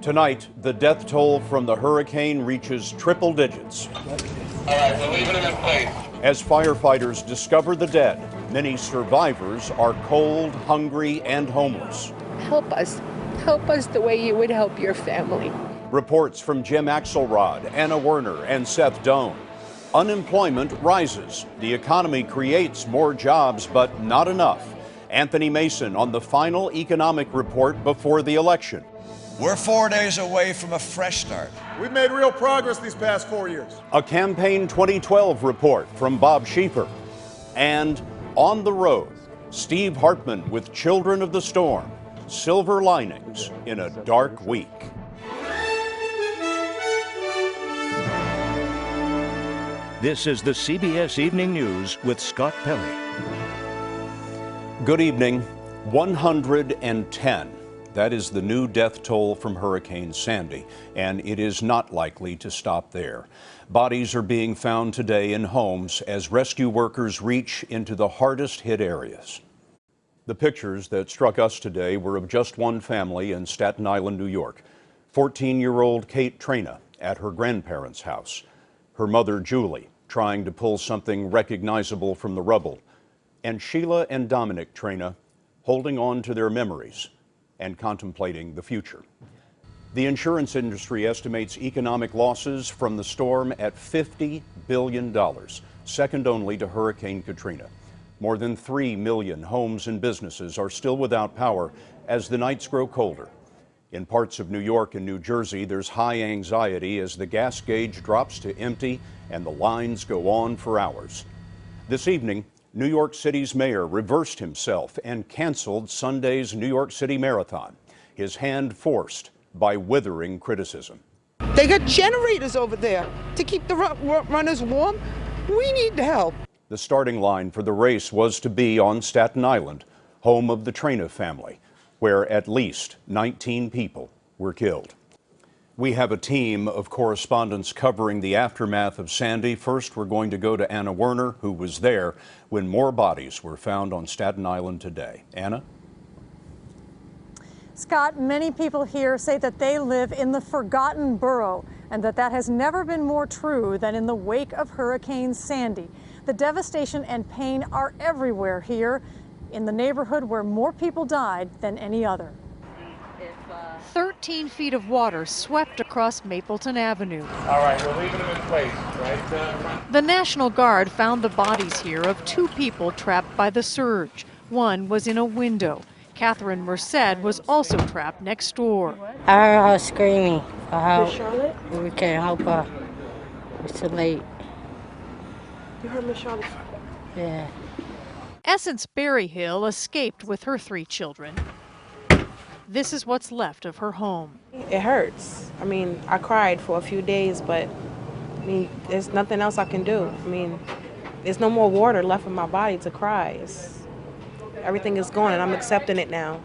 Tonight, the death toll from the hurricane reaches triple digits. All right, we're leaving them in place. As firefighters discover the dead, many survivors are cold, hungry, and homeless. Help us. Help us the way you would help your family. Reports from Jim Axelrod, Anna Werner, and Seth Doan. Unemployment rises. The economy creates more jobs, but not enough. Anthony Mason on the final economic report before the election. We're 4 days away from a fresh start. We've made real progress these past 4 years. A campaign 2012 report from Bob Schieffer. And on the road, Steve Hartman with Children of the Storm. Silver linings in a dark week. This is the CBS Evening News with Scott Pelley. Good evening. 110. That is the new death toll from Hurricane Sandy, and it is not likely to stop there. Bodies are being found today in homes as rescue workers reach into the hardest hit areas. The pictures that struck us today were of just one family in Staten Island, New York. 14-year-old Kate Traina at her grandparents' house. Her mother, Julie, trying to pull something recognizable from the rubble. And Sheila and Dominic Traina holding on to their memories and contemplating the future. The insurance industry estimates economic losses from the storm at $50 billion, second only to Hurricane Katrina. More than 3 million homes and businesses are still without power as the nights grow colder. In parts of New York and New Jersey, there's high anxiety as the gas gauge drops to empty and the lines go on for hours. This evening, New York City's mayor reversed himself and canceled Sunday's New York City Marathon, his hand forced by withering criticism. They got generators over there to keep the runners warm. We need help. The starting line for the race was to be on Staten Island, home of the Traina family, where at least 19 people were killed. We have a team of correspondents covering the aftermath of Sandy. First, we're going to go to Anna Werner, who was there when more bodies were found on Staten Island today. Anna? Scott, many people here say that they live in the forgotten borough and that has never been more true than in the wake of Hurricane Sandy. The devastation and pain are everywhere here in the neighborhood where more people died than any other. 13 feet of water swept across Mapleton Avenue. All right, we're leaving them in place, right? The National Guard found the bodies here of 2 people trapped by the surge. One was in a window. Catherine Merced was also trapped next door. I heard her screaming for help. Charlotte? We can't help her. It's too late. You heard Miss Charlotte? Yeah. Essence Berryhill escaped with her 3 children. This is what's left of her home. It hurts. I mean, I cried for a few days, but I mean, there's nothing else I can do. I mean, there's no more water left in my body to cry. Everything is gone, and I'm accepting it now.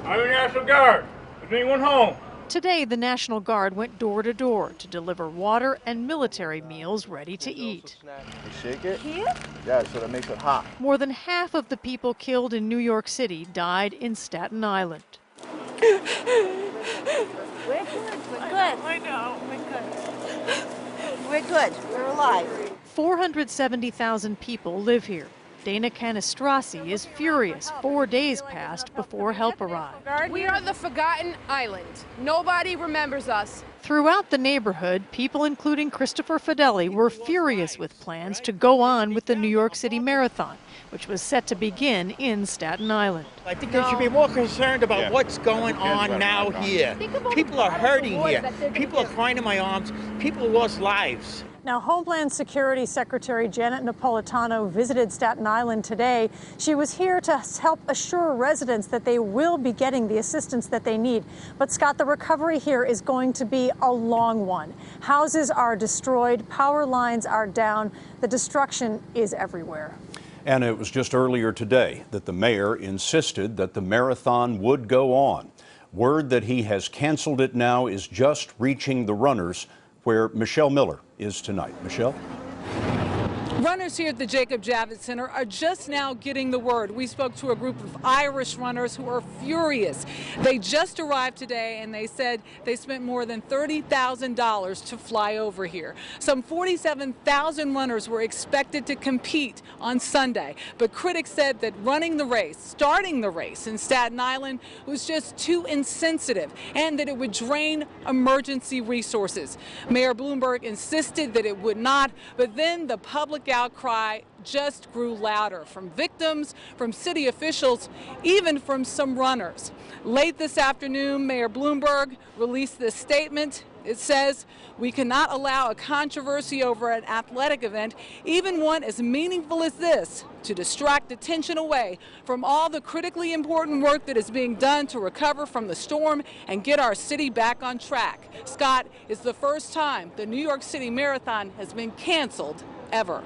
I'm the National Guard. Is anyone home? Today, the National Guard went door to door to deliver water and military meals ready to eat. You shake it? Here? Yeah, so that makes it hot. More than half of the people killed in New York City died in Staten Island. We're good. We're good. I know. We're good. We're alive. 470,000 people live here. Dana Canestrasi is furious 4 days passed before help arrived. We are the forgotten island. Nobody remembers us. Throughout the neighborhood, people including Christopher Fedeli were furious with plans to go on with the New York City Marathon, which was set to begin in Staten Island. I think they should be more concerned about what's going on now here. People are hurting here. People are crying in my arms. People lost lives. Now, Homeland Security Secretary Janet Napolitano visited Staten Island today. She was here to help assure residents that they will be getting the assistance that they need. But, Scott, the recovery here is going to be a long one. Houses are destroyed, power lines are down, the destruction is everywhere. And it was just earlier today that the mayor insisted that the marathon would go on. Word that he has canceled it now is just reaching the runners, where Michelle Miller is tonight. Michelle? Runners here at the Jacob Javits Center are just now getting the word. We spoke to a group of Irish runners who are furious. They just arrived today and they said they spent more than $30,000 to fly over here. Some 47,000 runners were expected to compete on Sunday, but critics said that starting the race in Staten Island was just too insensitive and that it would drain emergency resources. Mayor Bloomberg insisted that it would not, but then the public outcry just grew louder from victims, from city officials, even from some runners. Late this afternoon, Mayor Bloomberg released this statement. It says, "We cannot allow a controversy over an athletic event, even one as meaningful as this, to distract attention away from all the critically important work that is being done to recover from the storm and get our city back on track." Scott, it's the first time the New York City Marathon has been canceled ever.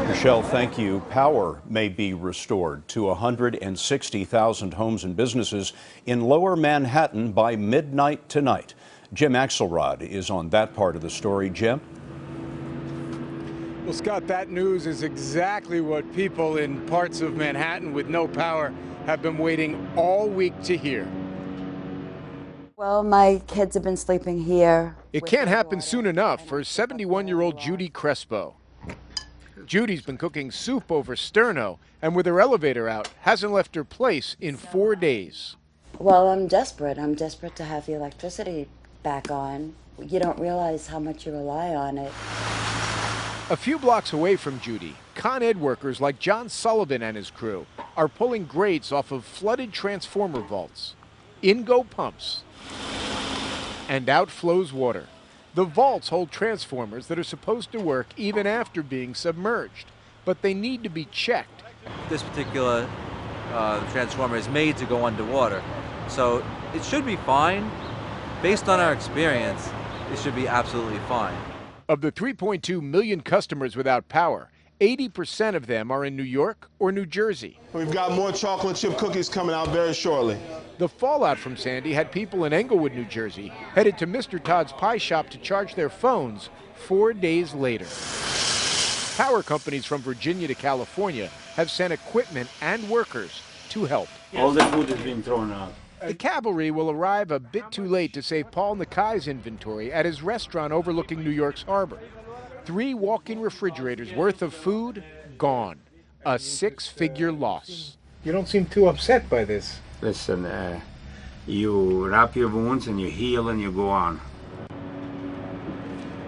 Michelle, thank you. Power may be restored to 160,000 homes and businesses in Lower Manhattan by midnight tonight. Jim Axelrod is on that part of the story. Jim? Well, Scott, that news is exactly what people in parts of Manhattan with no power have been waiting all week to hear. Well, my kids have been sleeping here. It can't happen soon enough for 71-year-old Judy Crespo. Judy's been cooking soup over sterno, and with her elevator out, hasn't left her place in 4 days. Well, I'm desperate. I'm desperate to have the electricity back on. You don't realize how much you rely on it. A few blocks away from Judy, Con Ed workers like John Sullivan and his crew are pulling grates off of flooded transformer vaults. In go pumps, and out flows water. The vaults hold transformers that are supposed to work even after being submerged, but they need to be checked. This particular transformer is made to go underwater, so it should be fine. Based on our experience, it should be absolutely fine. Of the 3.2 million customers without power, 80% of them are in New York or New Jersey. We've got more chocolate chip cookies coming out very shortly. The fallout from Sandy had people in Englewood, New Jersey, headed to Mr. Todd's Pie Shop to charge their phones 4 days later. Power companies from Virginia to California have sent equipment and workers to help. All the food is being thrown out. The cavalry will arrive a bit too late to save Paul Nakai's inventory at his restaurant overlooking New York's harbor. 3 walk-in refrigerators worth of food gone. A 6-figure loss. You don't seem too upset by this. Listen, you wrap your wounds and you heal and you go on.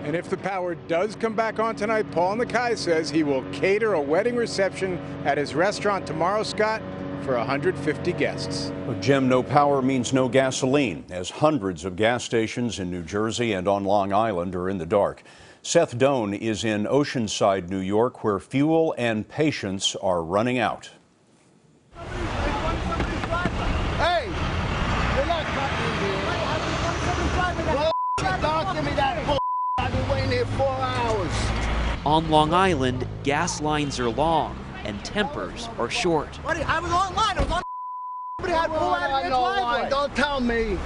And if the power does come back on tonight, Paul Nakai says he will cater a wedding reception at his restaurant tomorrow, Scott, for 150 guests. Well, Jim, no power means no gasoline, as hundreds of gas stations in New Jersey and on Long Island are in the dark. Seth Doan is in Oceanside, New York, where fuel and patience are running out. Hey, you're not cutting here. Well, don't give me that bull. I've been waiting here 4 hours. On Long Island, gas lines are long and tempers are short. Buddy, I was online. I was on. Somebody had pulled out of their driveway. Don't tell me.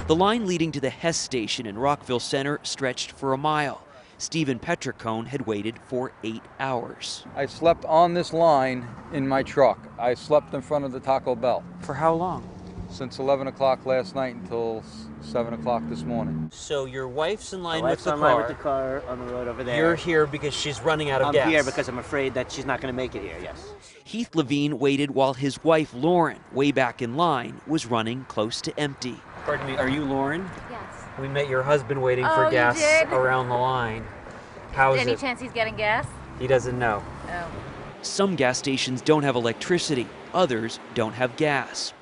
The line leading to the Hess station in Rockville Center stretched for a mile. Stephen Petricone had waited for 8 hours. I slept on this line in my truck. I slept in front of the Taco Bell. For how long? Since 11 o'clock last night until 7 o'clock this morning. So your wife's in line with the car on the road over there. You're here because she's running out of gas. I'm here because I'm afraid that she's not going to make it here, yes. Heath Levine waited while his wife, Lauren, way back in line, was running close to empty. Pardon me, are you Lauren? Yes. We met your husband waiting for gas around the line. How is it? Any chance he's getting gas? He doesn't know. Oh. Some gas stations don't have electricity. Others don't have gas.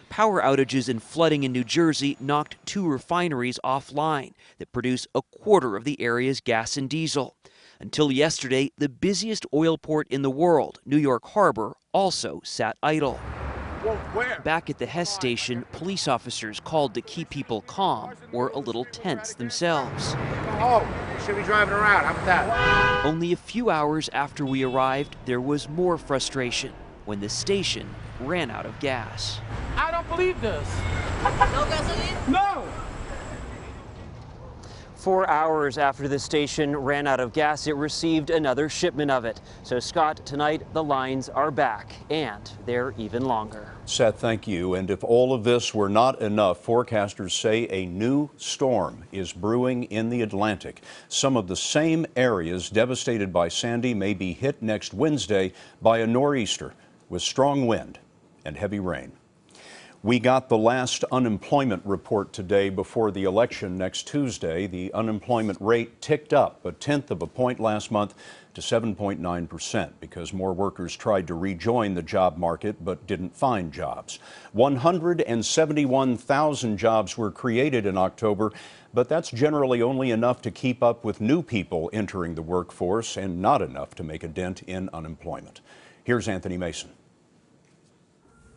Power outages and flooding in New Jersey knocked 2 refineries offline that produce a quarter of the area's gas and diesel. Until yesterday, the busiest oil port in the world, New York Harbor, also sat idle. Back at the Hess station, police officers called to keep people calm were a little tense themselves. Oh, we should be driving around. How about that? Only a few hours after we arrived, there was more frustration when the station ran out of gas. I don't believe this. No gasoline? No! 4 hours after the station ran out of gas, it received another shipment of it. So, Scott, tonight the lines are back, and they're even longer. Seth, thank you. And if all of this were not enough, forecasters say a new storm is brewing in the Atlantic. Some of the same areas devastated by Sandy may be hit next Wednesday by a nor'easter with strong wind and heavy rain. We got the last unemployment report today before the election next Tuesday. The unemployment rate ticked up 1/10 of a point last month to 7.9% because more workers tried to rejoin the job market but didn't find jobs. 171,000 jobs were created in October, but that's generally only enough to keep up with new people entering the workforce and not enough to make a dent in unemployment. Here's Anthony Mason.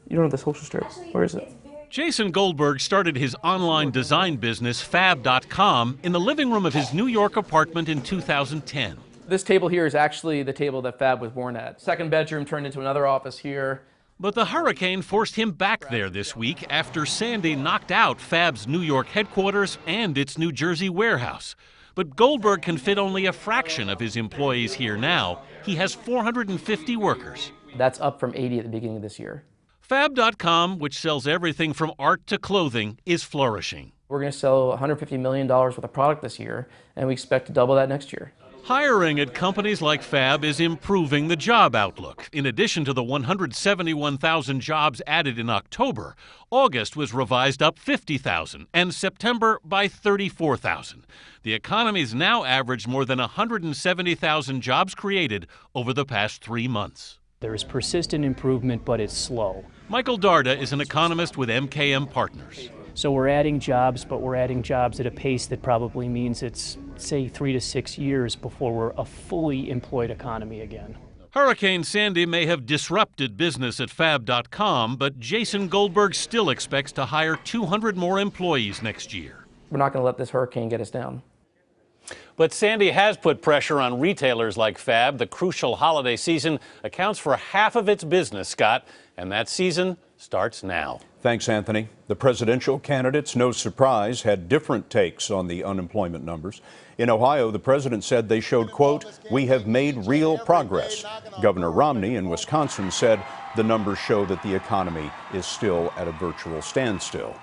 You don't have the social strip. Where is it? Jason Goldberg started his online design business, Fab.com, in the living room of his New York apartment in 2010. This table here is actually the table that Fab was born at. Second bedroom turned into another office here. But the hurricane forced him back there this week after Sandy knocked out Fab's New York headquarters and its New Jersey warehouse. But Goldberg can fit only a fraction of his employees here now. He has 450 workers. That's up from 80 at the beginning of this year. Fab.com, which sells everything from art to clothing, is flourishing. We're going to sell $150 million worth of product this year, and we expect to double that next year. Hiring at companies like Fab is improving the job outlook. In addition to the 171,000 jobs added in October, August was revised up 50,000 and September by 34,000. The economy's now averaged more than 170,000 jobs created over the past 3 months. There is persistent improvement, but it's slow. Michael Darda is an economist with MKM Partners. So we're adding jobs, but we're adding jobs at a pace that probably means it's, say, 3 to 6 years before we're a fully employed economy again. Hurricane Sandy may have disrupted business at Fab.com, but Jason Goldberg still expects to hire 200 more employees next year. We're not going to let this hurricane get us down. But Sandy has put pressure on retailers like Fab. The crucial holiday season accounts for half of its business, Scott, and that season starts now. Thanks, Anthony. The presidential candidates, no surprise, had different takes on the unemployment numbers. In Ohio, the president said they showed, quote, "We have made real progress." Governor Romney in Wisconsin said the numbers show that the economy is still at a virtual standstill.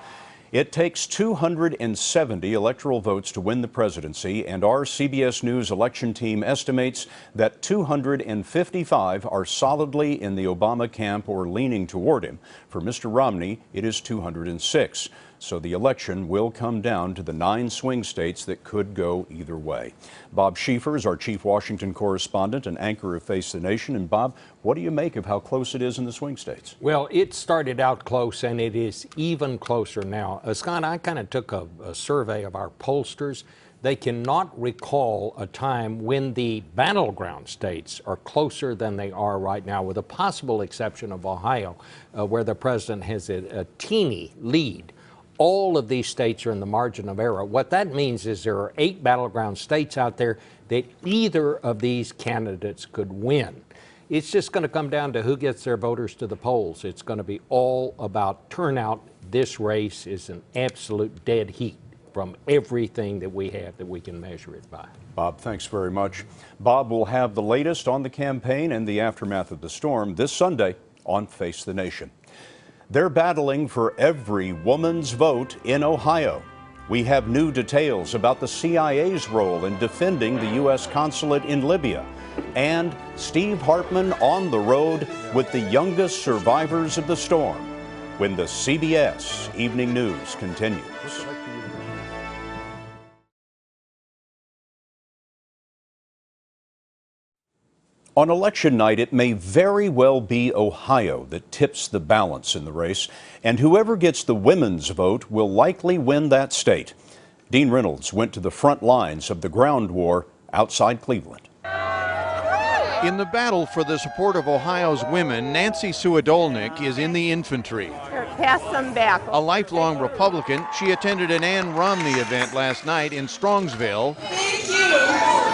It takes 270 electoral votes to win the presidency, and our CBS News election team estimates that 255 are solidly in the Obama camp or leaning toward him. For Mr. Romney, it is 206. So the election will come down to the 9 swing states that could go either way. Bob Schieffer is our chief Washington correspondent and anchor of Face the Nation. And Bob, what do you make of how close it is in the swing states? Well, it started out close, and it is even closer now. Scott, I kind of took a survey of our pollsters. They cannot recall a time when the battleground states are closer than they are right now, with a possible exception of Ohio, where the president has a teeny lead. All of these states are in the margin of error. What that means is there are 8 battleground states out there that either of these candidates could win. It's just going to come down to who gets their voters to the polls. It's going to be all about turnout. This race is an absolute dead heat from everything that we have that we can measure it by. Bob, thanks very much. Bob will have the latest on the campaign and the aftermath of the storm this Sunday on Face the Nation. They're battling for every woman's vote in Ohio. We have new details about the CIA's role in defending the U.S. consulate in Libya. And Steve Hartman on the road with the youngest survivors of the storm when the CBS Evening News continues. On election night, it may very well be Ohio that tips the balance in the race, and whoever gets the women's vote will likely win that state. Dean Reynolds went to the front lines of the ground war outside Cleveland. In the battle for the support of Ohio's women, Nancy Suhadolnik is in the infantry. Pass them back. A lifelong Republican, she attended an Ann Romney event last night in Strongsville,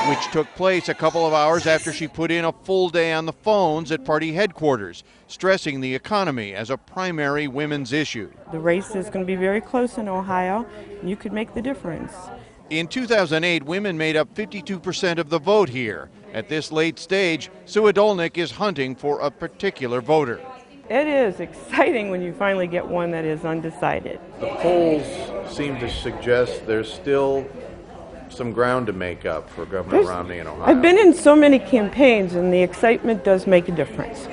which took place a couple of hours after she put in a full day on the phones at party headquarters, stressing the economy as a primary women's issue. The race is going to be very close in Ohio. You could make the difference. In 2008, women made up 52% of the vote here. At this late stage, Sue Adolnik is hunting for a particular voter. It is exciting when you finally get one that is undecided. The polls seem to suggest there's still some ground to make up for Governor Romney in Ohio. I've been in so many campaigns, and the excitement does make a difference.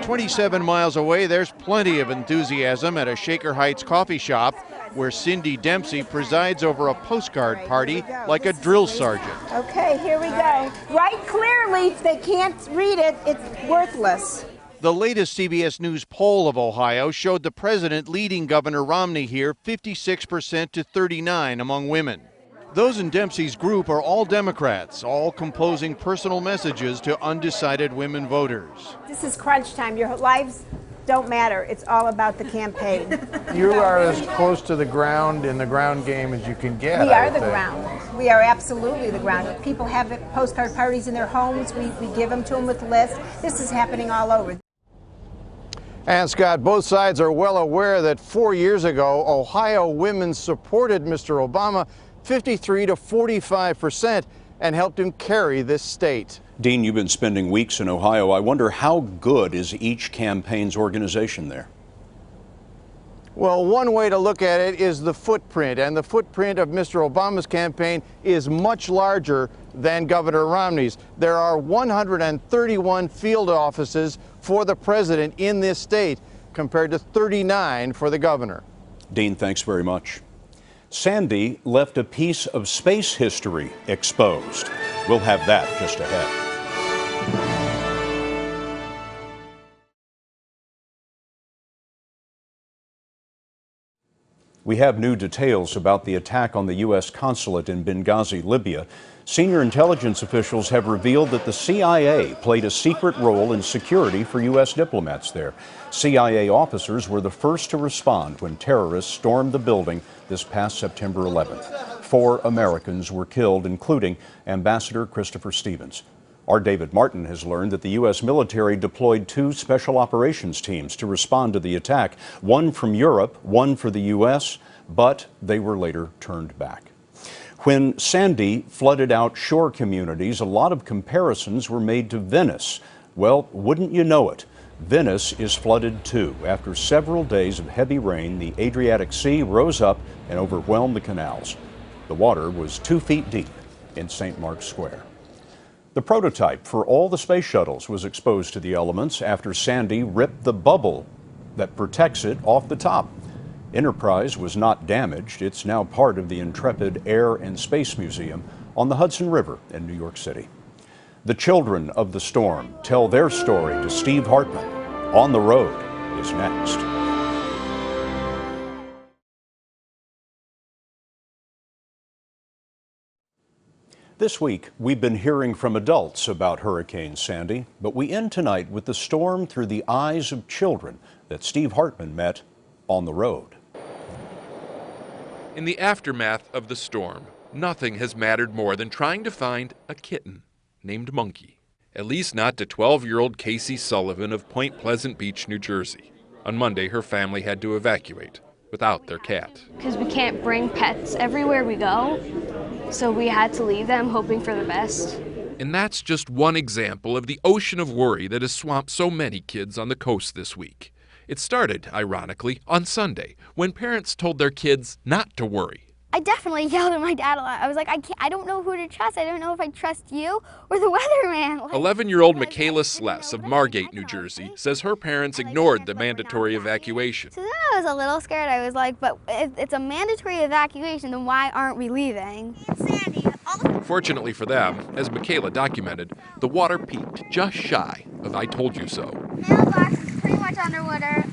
27 miles away, there's plenty of enthusiasm at a Shaker Heights coffee shop where Cindy Dempsey presides over a postcard party like a drill sergeant. Okay, here we go. Write clearly. If they can't read it, it's worthless. The latest CBS News poll of Ohio showed the president leading Governor Romney here 56% to 39% among women. Those in Dempsey's group are all Democrats, all composing personal messages to undecided women voters. This is crunch time. Your lives don't matter. It's all about the campaign. You are as close to the ground in the ground game as you can get. We are the ground. We are absolutely the ground. People have postcard parties in their homes. We give them to them with lists. This is happening all over. And Scott, both sides are well aware that 4 years ago, Ohio women supported Mr. Obama 53 to 45% and helped him carry this state. Dean, you've been spending weeks in Ohio. I wonder how good is each campaign's organization there? Well, one way to look at it is the footprint, and the footprint of Mr. Obama's campaign is much larger than Governor Romney's. There are 131 field offices for the president in this state compared to 39 for the governor. Dean, thanks very much. Sandy left a piece of space history exposed. We'll have that just ahead. We have new details about the attack on the U.S. consulate in Benghazi, Libya. Senior intelligence officials have revealed that the CIA played a secret role in security for U.S. diplomats there. CIA officers were the first to respond when terrorists stormed the building this past September 11th. 4 Americans were killed, including Ambassador Christopher Stevens. Our David Martin has learned that the U.S. military deployed 2 special operations teams to respond to the attack, one from Europe, one for the U.S., but they were later turned back. When Sandy flooded out shore communities, a lot of comparisons were made to Venice. Well, wouldn't you know it? Venice is flooded too. After several days of heavy rain, the Adriatic Sea rose up and overwhelmed the canals. The water was 2 feet deep in St. Mark's Square. The prototype for all the space shuttles was exposed to the elements after Sandy ripped the bubble that protects it off the top. Enterprise was not damaged. It's now part of the Intrepid Air and Space Museum on the Hudson River in New York City. The children of the storm tell their story to Steve Hartman. On the Road is next. This week, we've been hearing from adults about Hurricane Sandy, but we end tonight with the storm through the eyes of children that Steve Hartman met on the road. In the aftermath of the storm, nothing has mattered more than trying to find a kitten named Monkey. At least not to 12-year-old Casey Sullivan of Point Pleasant Beach, New Jersey. On Monday, her family had to evacuate without their cat. Because we can't bring pets everywhere we go, so we had to leave them hoping for the best. And that's just one example of the ocean of worry that has swamped so many kids on the coast this week. It started, ironically, on Sunday, when parents told their kids not to worry. I definitely yelled at my dad a lot. I was like, I don't know who to trust. I don't know if I trust you or the weatherman. 11-year-old Michaela Sless of Margate, New Jersey, says her parents ignored the mandatory evacuation. So then I was a little scared. I was like, but if it's a mandatory evacuation, then why aren't we leaving? Fortunately for them, as Michaela documented, the water peaked just shy of I told you so. Mailbox is pretty much underwater.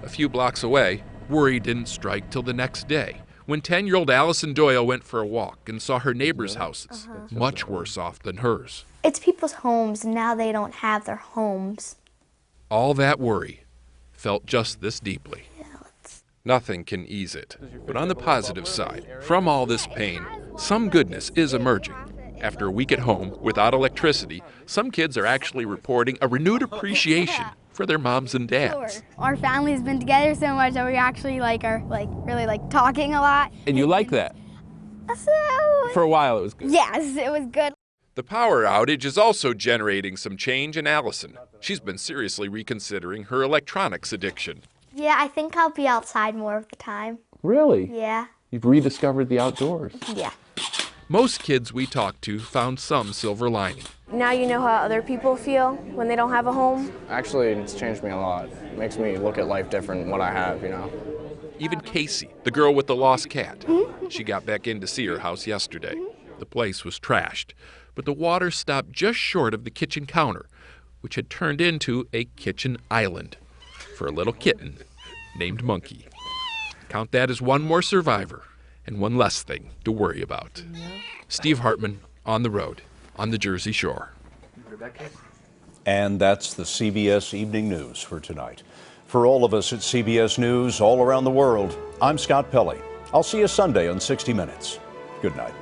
A few blocks away, worry didn't strike till the next day, when 10-year-old Allison Doyle went for a walk and saw her neighbors' houses, much worse off than hers. It's people's homes, and now they don't have their homes. All that worry felt just this deeply. Nothing can ease it. But on the positive side, from all this pain, some goodness is emerging. After a week at home without electricity, some kids are actually reporting a renewed appreciation for their moms and dads. Our family's been together so much that we actually are really talking a lot. And you like that? For a while, it was good. Yes, it was good. The power outage is also generating some change in Allison. She's been seriously reconsidering her electronics addiction. Yeah, I think I'll be outside more of the time. Really? Yeah. You've rediscovered the outdoors. Yeah. Most kids we talked to found some silver lining. Now you know how other people feel when they don't have a home. Actually, it's changed me a lot. It makes me look at life different than what I have, you know. Even Casey, the girl with the lost cat. She got back in to see her house yesterday. The place was trashed, but the water stopped just short of the kitchen counter, which had turned into a kitchen island for a little kitten named Monkey. Count that as one more survivor and one less thing to worry about. Steve Hartman, on the road, on the Jersey Shore. And that's the CBS Evening News for tonight. For all of us at CBS News all around the world, I'm Scott Pelley. I'll see you Sunday on 60 Minutes. Good night.